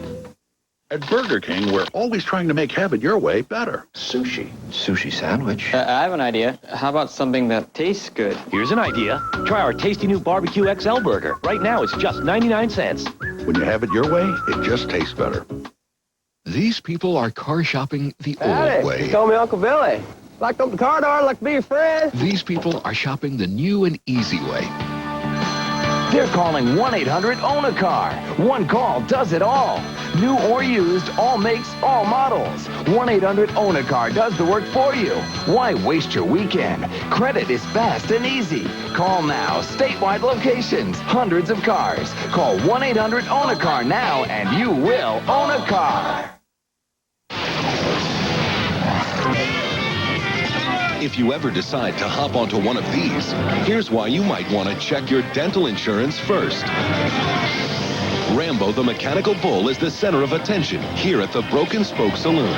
At Burger King, we're always trying to make have it your way better. Sushi. Sushi sandwich. I have an idea. How about something that tastes good? Here's an idea. Try our tasty new Barbecue XL Burger. Right now, it's just 99 cents. When you have it your way, it just tastes better. These people are car shopping the Howdy. old way. You call me Uncle Billy. Locked up the car door, like to be your friend. These people are shopping the new and easy way. They're calling 1-800-OWN-A-CAR. One call does it all. New or used, all makes, all models. 1-800-OWN-A-CAR does the work for you. Why waste your weekend? Credit is fast and easy. Call now. Statewide locations. Hundreds of cars. Call 1-800-OWN-A-CAR now and you will own a car. If you ever decide to hop onto one of these, here's why you might want to check your dental insurance first. Rambo the Mechanical Bull is the center of attention here at the Broken Spoke Saloon.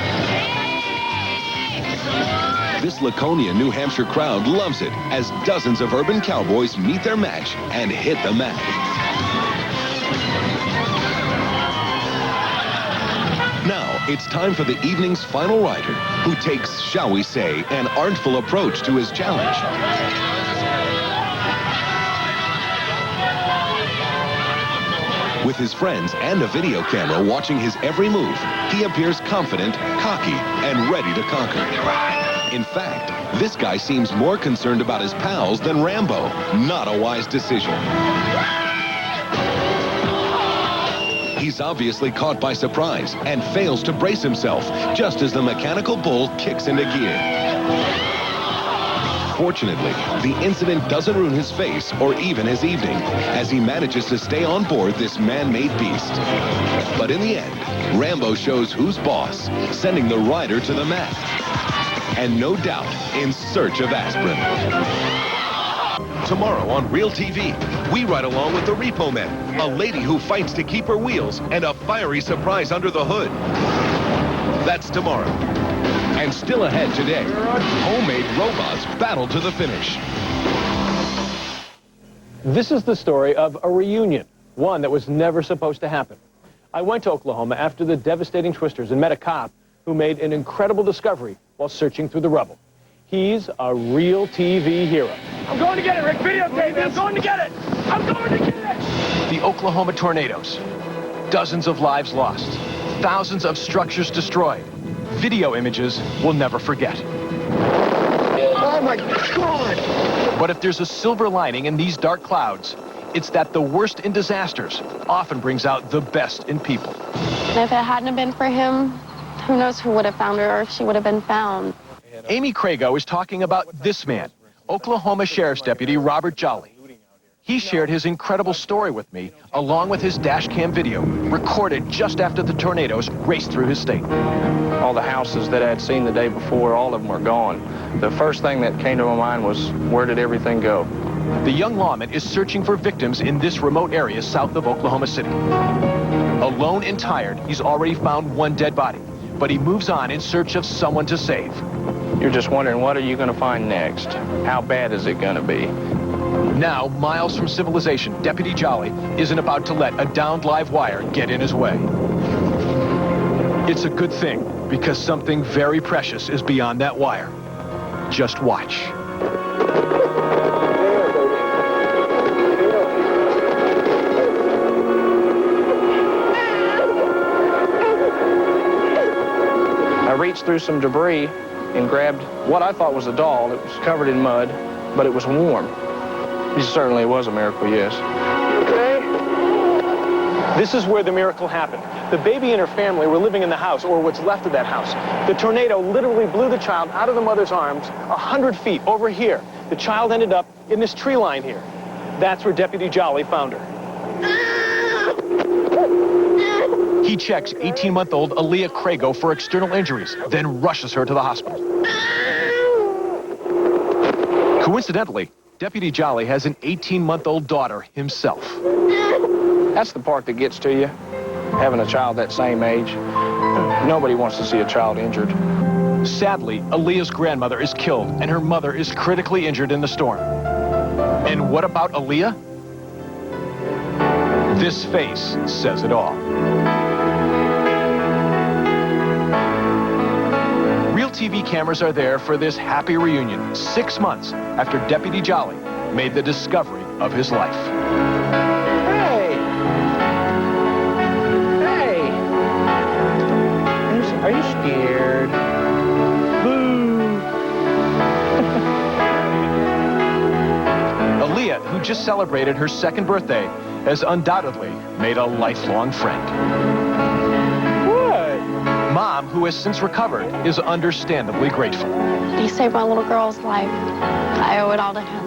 This Laconia, New Hampshire crowd loves it as dozens of urban cowboys meet their match and hit the mat. Now, it's time for the evening's final rider, who takes, shall we say, an artful approach to his challenge. With his friends and a video camera watching his every move, he appears confident, cocky, and ready to conquer. In fact, This guy seems more concerned about his pals than Rambo. Not a wise decision. He's obviously caught by surprise and fails to brace himself just as the mechanical bull kicks into gear. Fortunately, the incident doesn't ruin his face or even his evening as he manages to stay on board this man-made beast. But in the end, Rambo shows who's boss, sending the rider to the mat. And no doubt, in search of aspirin. Tomorrow on Real TV, we ride along with the Repo Men, a lady who fights to keep her wheels, and a fiery surprise under the hood. That's tomorrow. And still ahead today, homemade robots battle to the finish. This is the story of a reunion, one that was never supposed to happen. I went to Oklahoma after the devastating twisters and met a cop who made an incredible discovery while searching through the rubble. He's a real TV hero. I'm going to get it, Rick. Videotape me. I'm going to get it. I'm going to get it. The Oklahoma tornadoes. Dozens of lives lost. Thousands of structures destroyed. Video images we'll never forget. Oh, my God. But if there's a silver lining in these dark clouds, it's that the worst in disasters often brings out the best in people. And if it hadn't been for him, who knows who would have found her or if she would have been found. Amy Crago is talking about this man, Oklahoma Sheriff's Deputy Robert Jolly. He shared his incredible story with me, along with his dash cam video, recorded just after the tornadoes raced through his state. All the houses that I had seen the day before, all of them were gone. The first thing that came to my mind was, where did everything go? The young lawman is searching for victims in this remote area south of Oklahoma City. Alone and tired, he's already found one dead body, but he moves on in search of someone to save. You're just wondering, what are you going to find next? How bad is it going to be? Now, miles from civilization, Deputy Jolly isn't about to let a downed live wire get in his way. It's a good thing, because something very precious is beyond that wire. Just watch. I reached through some debris and grabbed what I thought was a doll. It was covered in mud, but it was warm. It certainly was a miracle, yes. This is where the miracle happened. The baby and her family were living in the house, or what's left of that house. The tornado literally blew the child out of the mother's arms 100 feet over here. The child ended up in this tree line here. That's where Deputy Jolly found her. He checks 18-month-old Aaliyah Crago for external injuries, then rushes her to the hospital. Coincidentally, Deputy Jolly has an 18-month-old daughter himself. That's the part that gets to you, having a child that same age. Nobody wants to see a child injured. Sadly, Aaliyah's grandmother is killed, and her mother is critically injured in the storm. And what about Aaliyah? This face says it all. Real TV cameras are there for this happy reunion 6 months after Deputy Jolly made the discovery of his life. Hey! Hey! Are you scared? Boo! Aaliyah, who just celebrated her 2nd birthday, has undoubtedly made a lifelong friend. Mom, who has since recovered, is understandably grateful. He saved my little girl's life. I owe it all to him.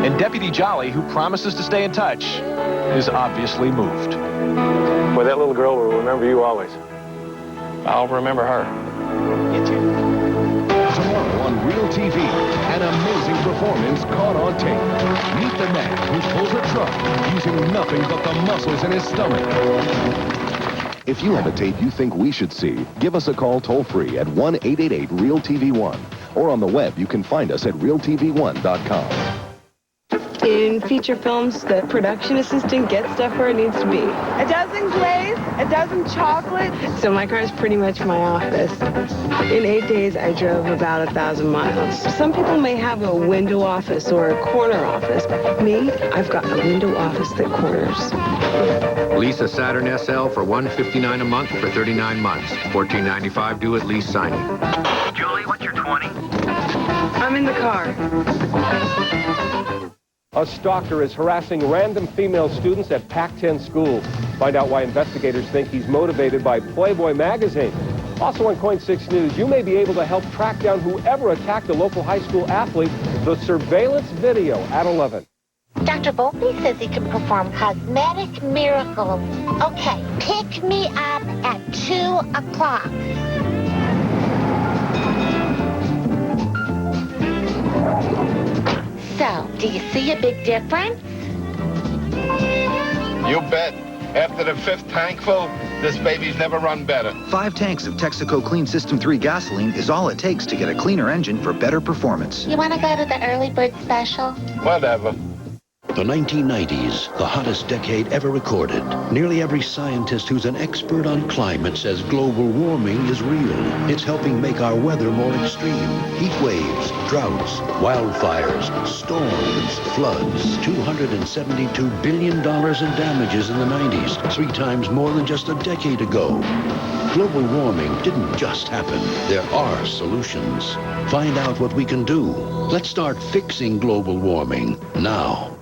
And Deputy Jolly, who promises to stay in touch, is obviously moved. Boy, that little girl will remember you always. I'll remember her. Tomorrow on Real TV, an amazing performance caught on tape. Meet the man who pulls a truck using nothing but the muscles in his stomach. If you have a tape you think we should see, give us a call toll-free at 1-888-REAL-TV1. Or on the web, you can find us at realtv1.com. In feature films, the production assistant gets stuff where it needs to be. A dozen glaze, a dozen chocolate. So my car is pretty much my office. In 8 days, I drove about 1,000 miles. Some people may have a window office or a corner office. Me, I've got a window office that corners. Lease a Saturn SL for $159 a month for 39 months. $14.95 due at lease signing. Julie, what's your 20? I'm in the car. A stalker is harassing random female students at Pac-10 schools. Find out why investigators think he's motivated by Playboy magazine. Also on KOIN 6 News, you may be able to help track down whoever attacked a local high school athlete. The surveillance video at 11. Dr. Volpe says he can perform cosmetic miracles. Okay, pick me up at 2 o'clock. So, do you see a big difference? You bet. After the 5th tankful, this baby's never run better. 5 tanks of Texaco Clean System 3 gasoline is all it takes to get a cleaner engine for better performance. You want to go to the early bird special? Whatever. The 1990s, the hottest decade ever recorded. Nearly every scientist who's an expert on climate says global warming is real. It's helping make our weather more extreme. Heat waves, droughts, wildfires, storms, floods. $272 billion in damages in the 90s, 3 times more than just a decade ago. Global warming didn't just happen. There are solutions. Find out what we can do. Let's start fixing global warming now.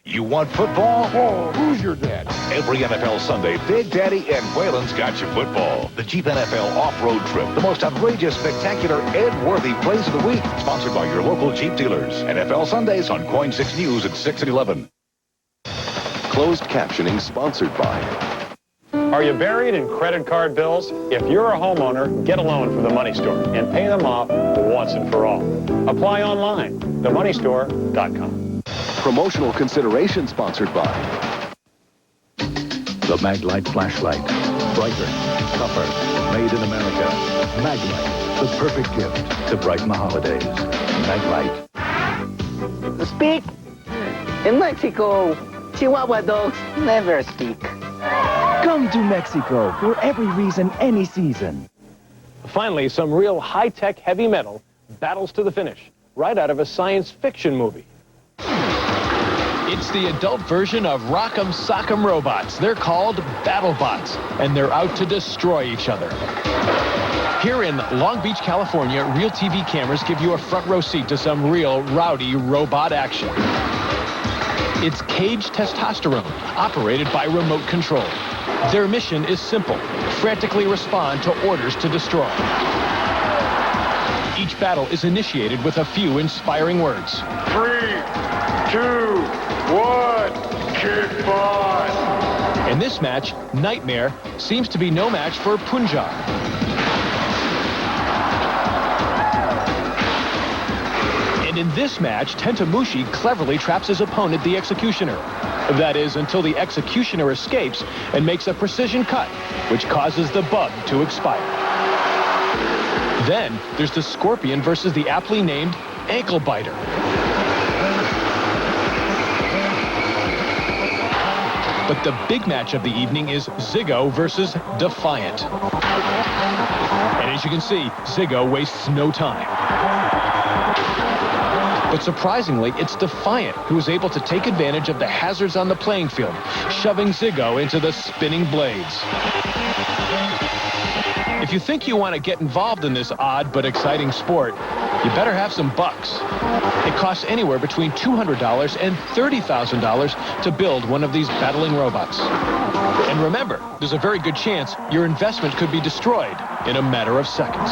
You want football? Oh, who's your dad? Every NFL Sunday, Big Daddy and Waylon's got you football. The Jeep NFL off-road trip. The most outrageous, spectacular, and worthy plays of the week. Sponsored by your local Jeep dealers. NFL Sundays on KOIN 6 News at 6 and 11. Closed captioning sponsored by... Are you buried in credit card bills? If you're a homeowner, get a loan from the Money Store and pay them off once and for all. Apply online, themoneystore.com. Promotional consideration sponsored by... The Maglite flashlight. Brighter, tougher, made in America. Maglite, the perfect gift to brighten the holidays. Maglite. Speak. In Mexico, Chihuahua dogs never speak. Come to Mexico for every reason, any season. Finally, some real high-tech heavy metal battles to the finish, right out of a science fiction movie. It's the adult version of Rock'em Sock'em Robots. They're called BattleBots, and they're out to destroy each other. Here in Long Beach, California, Real TV cameras give you a front row seat to some real rowdy robot action. It's Cage Testosterone, operated by remote control. Their mission is simple: frantically respond to orders to destroy. Each battle is initiated with a few inspiring words. 3, 2, 1, kick butt. In this match, Nightmare seems to be no match for Punjab. And in this match, Tentamushi cleverly traps his opponent, the Executioner. That is, until the Executioner escapes and makes a precision cut, which causes the bug to expire. Then, there's the Scorpion versus the aptly named Ankle Biter. But the big match of the evening is Ziggo versus Defiant. And as you can see, Ziggo wastes no time. But surprisingly, it's Defiant who is able to take advantage of the hazards on the playing field, shoving Ziggo into the spinning blades. If you think you want to get involved in this odd but exciting sport, you better have some bucks. It costs anywhere between $200 and $30,000 to build one of these battling robots. And remember, there's a very good chance your investment could be destroyed in a matter of seconds.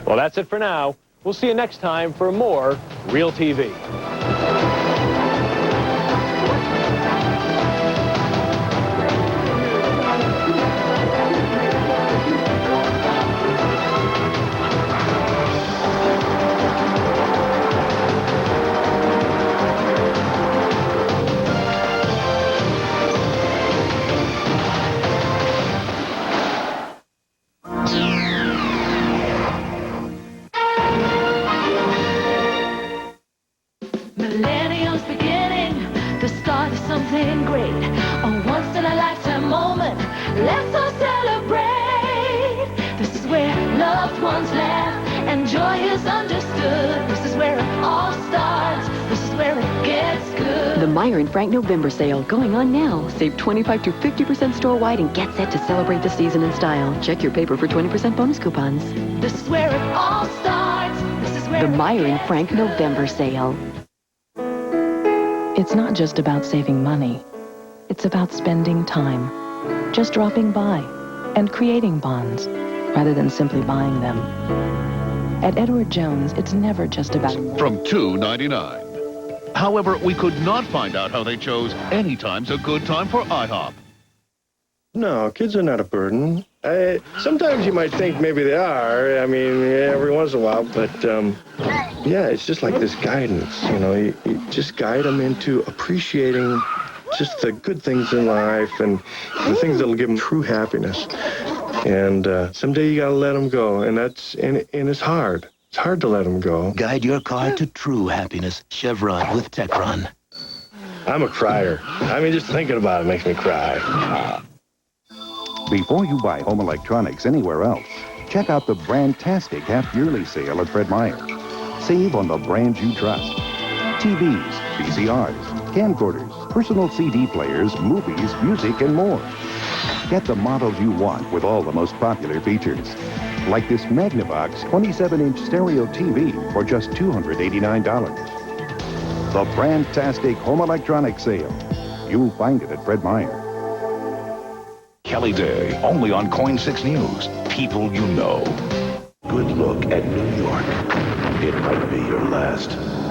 Well, that's it for now. We'll see you next time for more Real TV. Millennium's beginning, the start of something great. A once-in-a-lifetime moment, let's all celebrate. This is where loved ones laugh and joy is understood. This is where it all starts. This is where it gets good. The Meyer and Frank November sale going on now. Save 25 to 50% store-wide and get set to celebrate the season in style. Check your paper for 20% bonus coupons. This is where it all starts. The Meyer and Frank November sale. It's not just about saving money. It's about spending time, just dropping by and creating bonds rather than simply buying them. At Edward Jones, it's never just about... From $2.99. However, we could not find out how they chose anytime's a good time for IHOP. No, kids are not a burden. Sometimes you might think maybe they are. I mean, every once in a while, but yeah, it's just like this guidance. You know, you just guide them into appreciating just the good things in life and the things that'll give them true happiness. And someday you gotta let them go, and it's hard. It's hard to let them go. Guide your car to true happiness. Chevron with Techron. I'm a crier. I mean, just thinking about it makes me cry. Before you buy home electronics anywhere else, check out the Brandtastic half-yearly sale at Fred Meyer. Save on the brands you trust. TVs, VCRs, camcorders, personal CD players, movies, music, and more. Get the models you want with all the most popular features. Like this Magnavox 27-inch stereo TV for just $289. The Brandtastic home electronics sale. You'll find it at Fred Meyer. Kelly Day, only on Coin 6 News. People you know. Good look at New York. It might be your last.